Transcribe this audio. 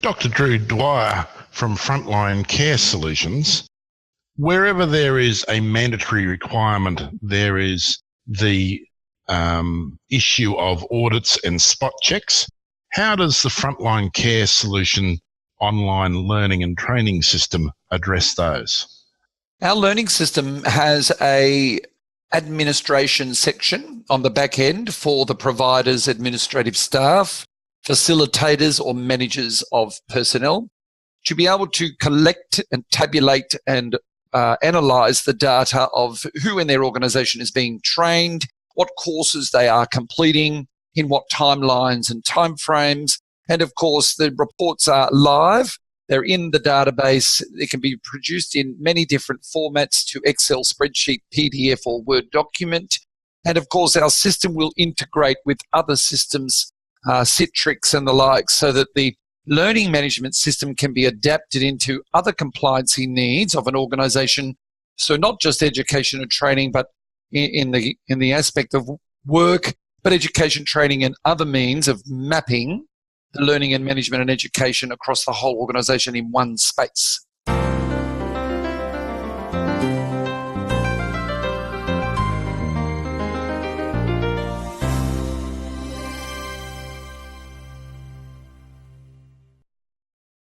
Dr. Drew Dwyer from Frontline Care Solutions. Wherever there is a mandatory requirement, there is the issue of audits and spot checks. How does the Frontline Care Solution online learning and training system address those? Our learning system has a administration section on the back end for the provider's administrative staff, facilitators or managers of personnel to be able to collect and tabulate and analyze the data of who in their organization is being trained, what courses they are completing, in what timelines and timeframes. And of course, the reports are live. They're in the database. They can be produced in many different formats to Excel, spreadsheet, PDF, or Word document. And of course, our system will integrate with other systems, Citrix and the like, so that the learning management system can be adapted into other compliancy needs of an organization. So not just education and training, but in the aspect of work, but education, training, and other means of mapping the learning and management and education across the whole organization in one space.